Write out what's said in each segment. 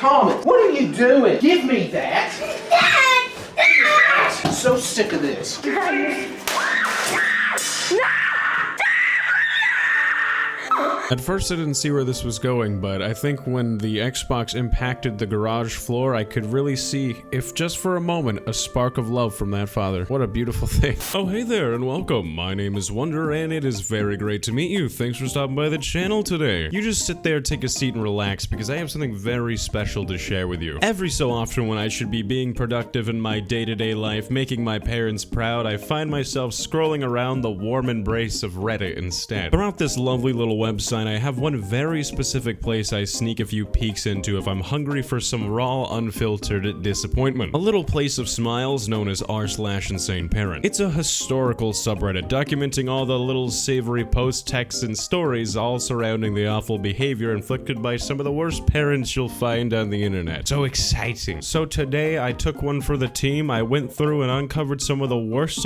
Thomas, what are you doing? Give me that. I'm so sick of this. At first I didn't see where this was going, but I think when the Xbox impacted the garage floor, I could really see, if just for a moment, a spark of love from that father. What a beautiful thing. Oh, hey there and welcome. My name is Wonder and it is very great to meet you. Thanks for stopping by the channel today. You just sit there, take a seat and relax because I have something very special to share with you. Every so often when I should be being productive in my day-to-day life, making my parents proud, I find myself scrolling around the warm embrace of Reddit instead. Throughout this lovely little website, I have one very specific place I sneak a few peeks into if I'm hungry for some raw, unfiltered disappointment. A little place of smiles known as r/InsaneParent. It's a historical subreddit documenting all the little savory posts, texts, and stories all surrounding the awful behavior inflicted by some of the worst parents you'll find on the internet. So exciting. So today I took one for the team. I went through and uncovered some of the worst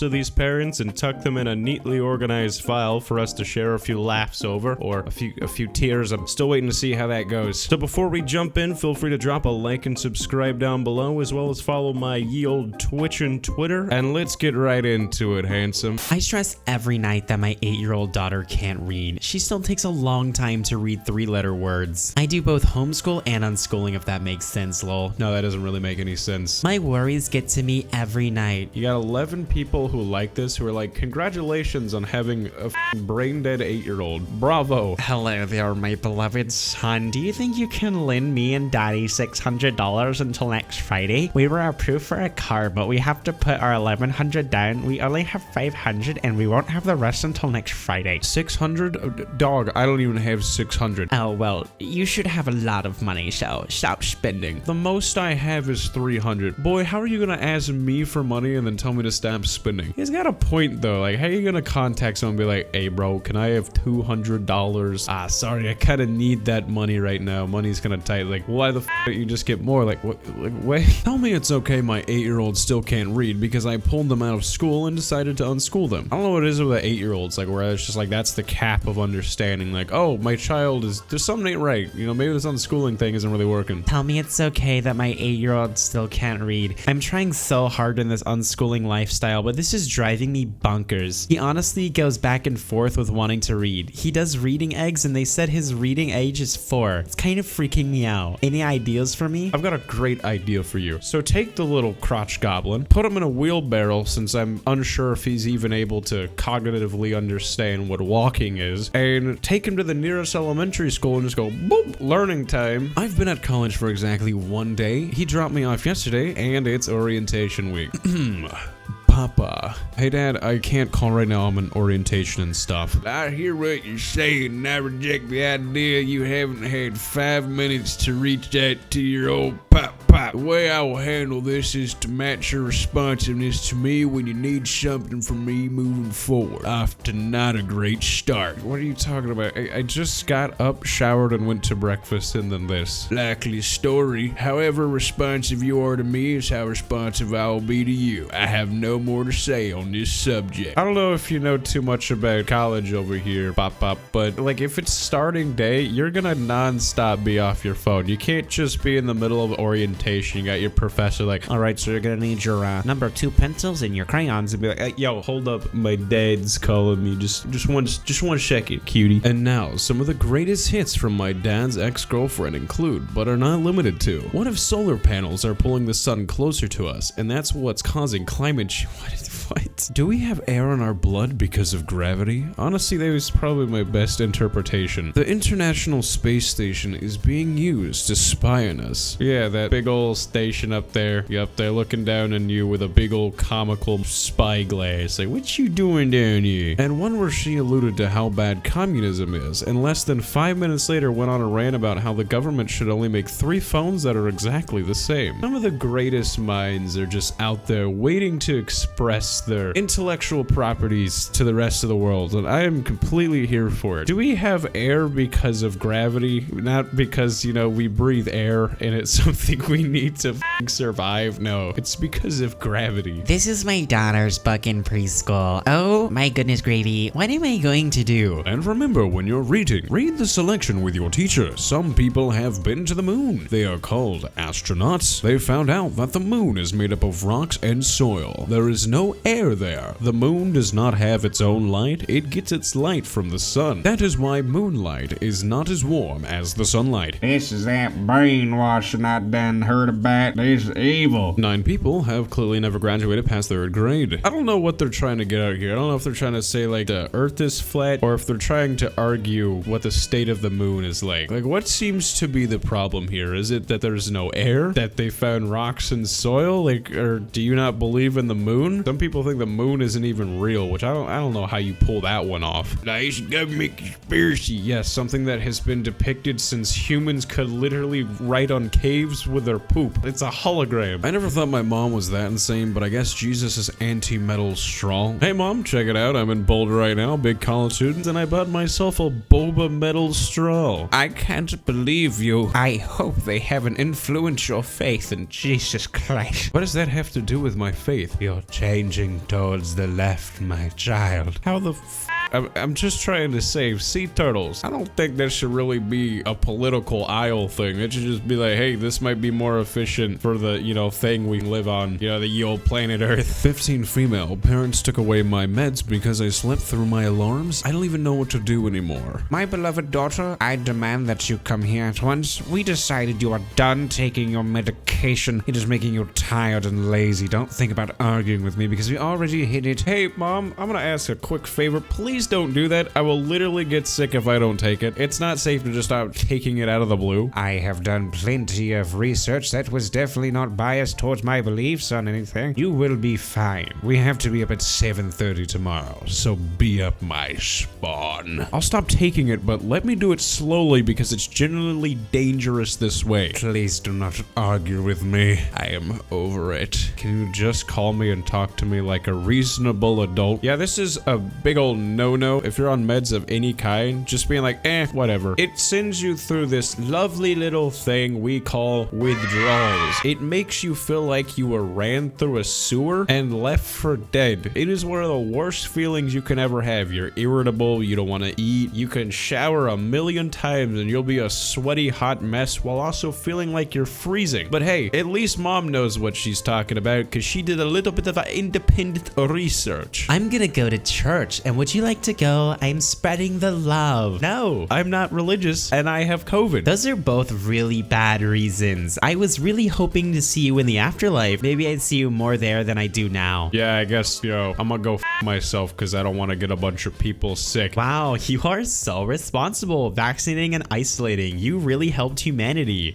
of these parents and tucked them in a neatly organized file for us to share a few laughs over, or a few tears. I'm still waiting to see how that goes. So before we jump in, feel free to drop a like and subscribe down below, as well as follow my ye old Twitch and Twitter, and let's get right into it, handsome. I stress every night that my 8-year-old daughter can't read. She still takes a long time to read 3-letter words. I do both homeschool and unschooling, if that makes sense, lol. No, that doesn't really make any sense. My worries get to me every night. You got 11 people who like this who are like, congratulations on having a brain-dead 8-year-old. Bravo. Hello there, my beloved son. Do you think you can lend me and Daddy $600 until next Friday? We were approved for a car, but we have to put our $1,100 down. We only have $500 and we won't have the rest until next Friday. 600? Dog, I don't even have 600. Oh, well, you should have a lot of money, so stop spending. The most I have is 300. Boy, how are you gonna ask me for money and then tell me to stop spending? He's got a point though. Like, how are you gonna contact someone and be like, hey bro, can I have $200? Ah, sorry, I kind of need that money right now. Money's kind of tight. Like, why the f don't you just get more? Like, what? Like, wait. Tell me it's okay my 8-year-old still can't read because I pulled them out of school and decided to unschool them. I don't know what it is with the 8-year-olds, like, where it's just like, that's the cap of understanding. Like, oh, my child is, there's something ain't right. You know, maybe this unschooling thing isn't really working. Tell me it's okay that my 8-year-old still can't read. I'm trying so hard in this unschooling lifestyle, but this is driving me bonkers. He honestly goes back and forth with wanting to read. He does reading eggs and they said his reading age is 4. It's kind of freaking me out. Any ideas for me? I've got a great idea for you. So take the little crotch goblin, put him in a wheelbarrow since I'm unsure if he's even able to cognitively understand what walking is, and take him to the nearest elementary school and just go, boop, learning time. I've been at college for exactly 1 day. He dropped me off yesterday and it's orientation week. Papa. Hey Dad, I can't call right now, I'm in orientation and stuff. I hear what you're saying and I reject the idea you haven't had 5 minutes to reach that to your old pop. The way I will handle this is to match your responsiveness to me when you need something from me moving forward. Off to not a great start. What are you talking about? I just got up, showered, and went to breakfast and then this. Likely story. However responsive you are to me is how responsive I will be to you. I have no more to say on this subject. I don't know if you know too much about college over here, Pop, but like if it's starting day, you're gonna non-stop be off your phone. You can't just be in the middle of orientation. You got your professor like, all right, so you're gonna need your number 2 pencils and your crayons, and be like, hey, yo, hold up, my dad's calling me. Just one second, cutie. And now, some of the greatest hits from my dad's ex-girlfriend include, but are not limited to, what if solar panels are pulling the sun closer to us, and that's what's causing climate change? What? Do we have air in our blood because of gravity? Honestly, that was probably my best interpretation. The International Space Station is being used to spy on us. Yeah, that big old station up there. Yup, they're looking down on you with a big old comical spyglass. Like, what you doing down here? And one where she alluded to how bad communism is, and less than 5 minutes later went on a rant about how the government should only make 3 phones that are exactly the same. Some of the greatest minds are just out there waiting to express their intellectual properties to the rest of the world, and I am completely here for it. Do we have air because of gravity? Not because, you know, we breathe air and it's something we need to survive? No, it's because of gravity. This is my daughter's book in preschool. Oh my goodness gravy, what am I going to do? And remember, when you're reading, read the selection with your teacher. Some people have been to the moon. They are called astronauts. They found out that the moon is made up of rocks and soil. There is no air there. The moon does not have its own light. It gets its light from the sun. That is why moonlight is not as warm as the sunlight. This is that brainwashing I done heard about. This is evil. 9 people have clearly never graduated past 3rd grade. I don't know what they're trying to get out here. I don't know if they're trying to say like the earth is flat or if they're trying to argue what the state of the moon is like. Like, what seems to be the problem here? Is it that there's no air? That they found rocks and soil? Like, or do you not believe in the moon? Some people think the moon isn't even real, which I don't know how you pull that one off. Nice government conspiracy. Yes, something that has been depicted since humans could literally write on caves with their poop. It's a hologram. I never thought my mom was that insane, but I guess Jesus is anti-metal straw. Hey mom, check it out. I'm in Boulder right now, big college student, and I bought myself a boba metal straw. I can't believe you. I hope they have an influential faith in Jesus Christ. What does that have to do with my faith? You're changing towards the left, my child. How the I'm just trying to save sea turtles. I don't think that should really be a political aisle thing. It should just be like, hey, this might be more efficient for the, you know, thing we live on, you know, the ye old planet Earth. 15 female. Parents took away my meds because I slept through my alarms. I don't even know what to do anymore. My beloved daughter, I demand that you come here at once. We decided you are done taking your medication. It is making you tired and lazy. Don't think about arguing with me because we already hit it. Hey, mom, I'm gonna ask a quick favor. Please don't do that. I will literally get sick if I don't take it. It's not safe to just stop taking it out of the blue. I have done plenty of research that was definitely not biased towards my beliefs on anything. You will be fine. We have to be up at 7:30 tomorrow, so be up my spawn. I'll stop taking it, but let me do it slowly because it's genuinely dangerous this way. Please do not argue with me. I am over it. Can you just call me and talk to me like a reasonable adult? Yeah, this is a big old no-no. If you're on meds of any kind, just being like, whatever. It sends you through this lovely little thing we call withdrawals. It makes you feel like you were ran through a sewer and left for dead. It is one of the worst feelings you can ever have. You're irritable, you don't want to eat, you can shower a million times and you'll be a sweaty hot mess while also feeling like you're freezing. But hey, at least mom knows what she's talking about because she did a little bit of independent research. I'm gonna go to church, and would you like to go? I'm spreading the love. No, I'm not religious and I have COVID. Those are both really bad reasons. I was really hoping to see you in the afterlife. Maybe I'd see you more there than I do now. Yeah, I guess, yo, I'm gonna go myself because I don't want to get a bunch of people sick. Wow, you are so responsible. Vaccinating and isolating. You really helped humanity.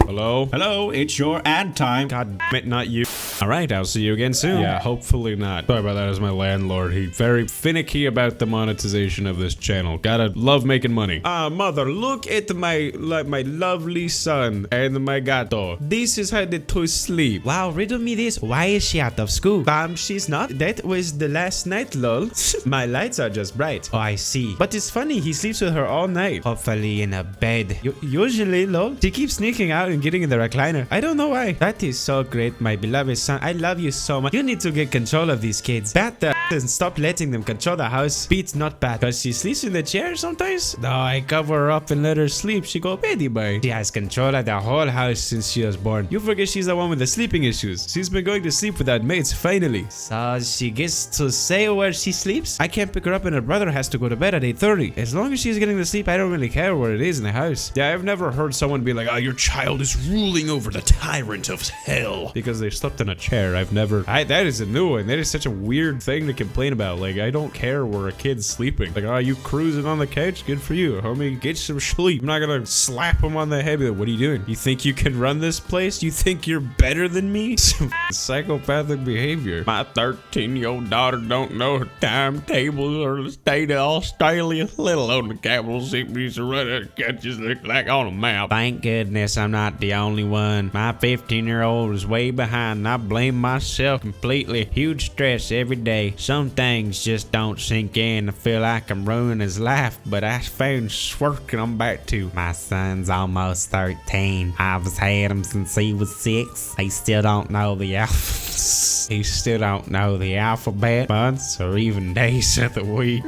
Hello? Hello, it's your ad time. God damn it, not you. All right, I'll see you again soon. Yeah, hopefully not. Sorry about that, as my landlord. He's very finicky about the monetization of this channel. Gotta love making money. Mother, look at my lovely son and my gato. This is how they two sleep. Wow, riddle me this. Why is she out of school? She's not. That was the last night, lol. My lights are just bright. Oh, I see. But it's funny, he sleeps with her all night. Hopefully in a bed. Usually, lol. She keeps sneaking out and getting in the recliner. I don't know why. That is so great, my beloved son. I love you so much. You need to get control of these kids. Bat the and stop letting them control the house. Beats not bad. Because she sleeps in the chair sometimes. No, I cover her up and let her sleep. She go beddy boy. She has control of the whole house since she was born. You forget she's the one with the sleeping issues. She's been going to sleep without mates, finally. So she gets to say where she sleeps? I can't pick her up and her brother has to go to bed at 8:30. As long as she's getting to sleep, I don't really care where it is in the house. Yeah, I've never heard someone be like, oh, your child is ruling over the tyrant of hell. Because they slept in a chair. I've never... that is a new one. That is such a weird thing to complain about. Like, I don't care where a kid's sleeping. Like, oh, you cruising on the couch? Good for you, homie. Get some sleep. I'm not gonna slap him on the head. Be like, what are you doing? You think you can run this place? You think you're better than me? Some psychopathic behavior. My 13-year-old daughter don't know her timetables or the state of Australia, let alone the capital cities to run her countries look like on a map. Thank goodness I'm not the only one. My 15-year-old is way behind and I blame myself completely. Huge stress every day. Some things just don't sink in. I feel like I'm ruining his life, but I found work and I'm back to. My son's almost 13. I've had him since he was 6. He still don't know the alphabet. He still don't know the alphabet, months, or even days of the week.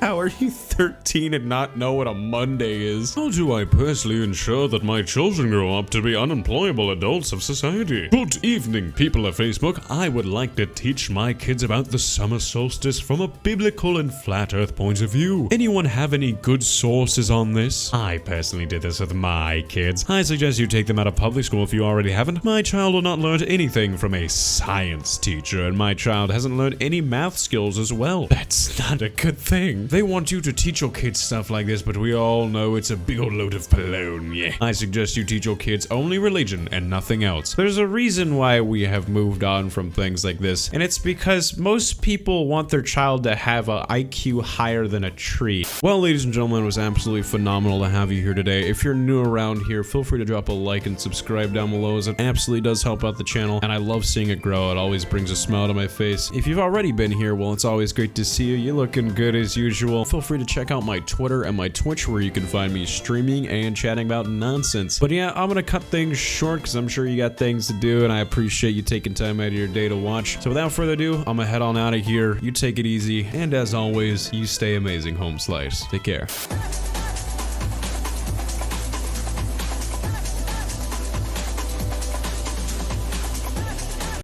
How are you 13 and not know what a Monday is? How do I personally ensure that my children grow up to be unemployable adults of society? Good evening, people of Facebook. I would like to teach my kids about the summer solstice from a biblical and flat earth point of view. Anyone have any good sources on this? I personally did this with my kids. I suggest you take them out of public school if you already haven't. My child will not learn anything from a science teacher, and my child hasn't learned any math skills as well. That's not a good thing. They want you to teach your kids stuff like this, but we all know it's a big old load of baloney. I suggest you teach your kids only religion and nothing else. There's a reason why we have moved on from things like this, and it's because most people want their child to have an IQ higher than a tree. Well, ladies and gentlemen, it was absolutely phenomenal to have you here today. If you're new around here, feel free to drop a like and subscribe down below, as it absolutely does help out the channel, and I love seeing it grow. It always brings a smile to my face. If you've already been here, well, it's always great to see you. You're looking good as usual. Feel free to check out my Twitter and my Twitch, where you can find me streaming and chatting about nonsense. But yeah, I'm gonna cut things short because I'm sure you got things to do, and I appreciate you taking time out of your day to watch. So without further ado, I'm gonna head on out of here. You take it easy, and as always, you stay amazing, Home Slice. Take care.